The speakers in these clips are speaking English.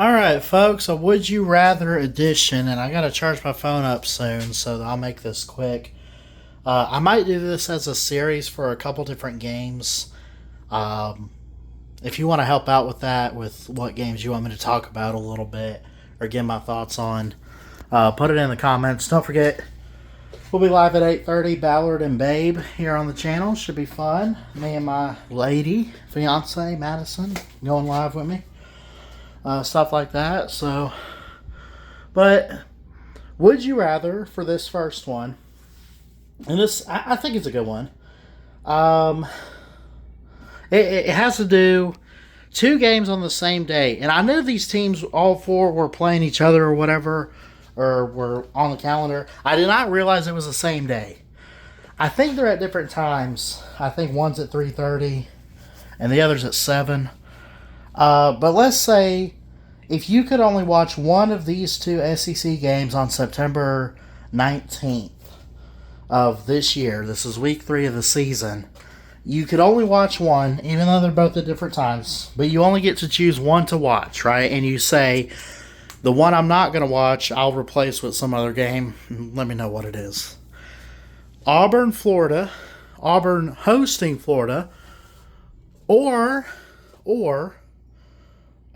All right, folks, a Would You Rather edition, and I got to charge my phone up soon, so I'll make this quick. I might do this as a series for a couple different games. Um, if you want to help out with that, with what games you want me to talk about a little bit or give my thoughts on, put it in the comments. Don't forget, we'll be live at 8:30, Ballard and Babe here on the channel. Should be fun. Me and my lady, fiance, Madison, going live with me. Stuff like that. So, but would you rather for this first one? And this, I think it's a good one. Um, it has to do two games on the same day, and I knew these teams, all four, were playing each other or whatever, or were on the calendar. I did not realize it was the same day. I think they're at different times. I think one's at 3:30, and the other's at 7. But let's say if you could only watch one of these two SEC games on September 19th of this year, this is week 3 of the season, you could only watch one, even though they're both at different times, but you only get to choose one to watch, right? And you say, the one I'm not going to watch, I'll replace with some other game. Let me know what it is. Auburn, Florida. Auburn hosting Florida. Or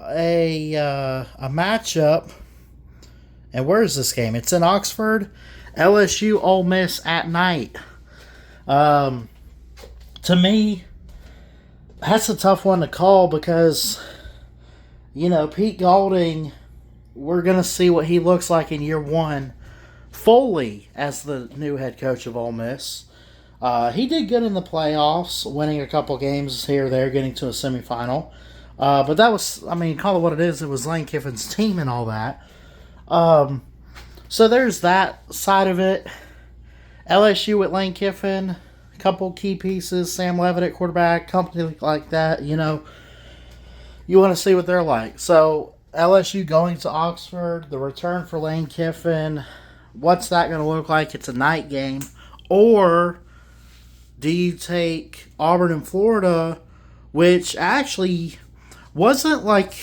a matchup, and where is this game? It's in Oxford. LSU Ole Miss at night. To me, that's a tough one to call because, you know, Pete Golding, we're going to see what he looks like in year one fully as the new head coach of Ole Miss. He did good in the playoffs, winning a couple games here or there, getting to a semifinal. But that was, I mean, call it what it is. It was Lane Kiffin's team and all that. So there's that side of it. LSU with Lane Kiffin, a couple key pieces, Sam Levitt at quarterback, company like that, you know. You want to see what they're like. So LSU going to Oxford, the return for Lane Kiffin, what's that going to look like? It's a night game. Or do you take Auburn and Florida, which actually wasn't like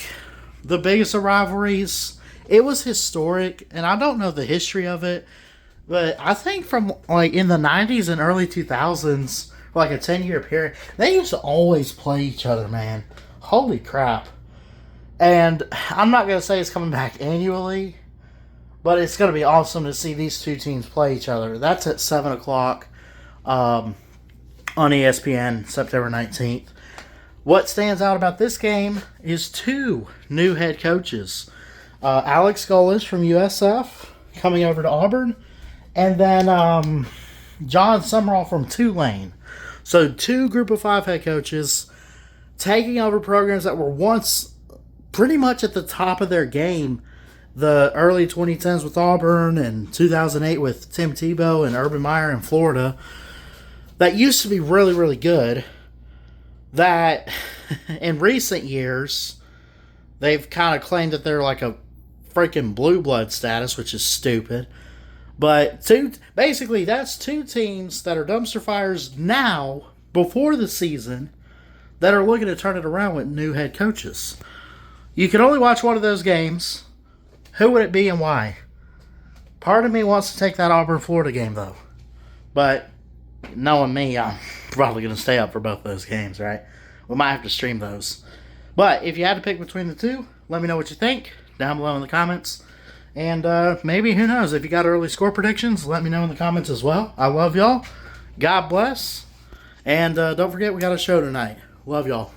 the biggest of rivalries. It was historic, and I don't know the history of it, but I think from like in the 90s and early 2000s, for like a 10-year period, they used to always play each other, man. Holy crap. And I'm not going to say it's coming back annually, but it's going to be awesome to see these two teams play each other. That's at 7 o'clock on ESPN, September 19th. What stands out about this game is two new head coaches. Alex Golesh from USF coming over to Auburn, and then John Summerall from Tulane. So two group of 5 head coaches taking over programs that were once pretty much at the top of their game. The early 2010s with Auburn and 2008 with Tim Tebow and Urban Meyer in Florida. That used to be really, really good. That in recent years, they've kind of claimed that they're like a freaking blue blood status, which is stupid. But basically, that's two teams that are dumpster fires now, before the season, that are looking to turn it around with new head coaches. You can only watch one of those games. Who would it be and why? Part of me wants to take that Auburn-Florida game, though. But knowing me, I'm probably going to stay up for both those games, right? We might have to stream those. But if you had to pick between the two, let me know what you think down below in the comments. And maybe, who knows, if you got early score predictions, let me know in the comments as well. I love y'all. God bless. And don't forget, we got a show tonight. Love y'all.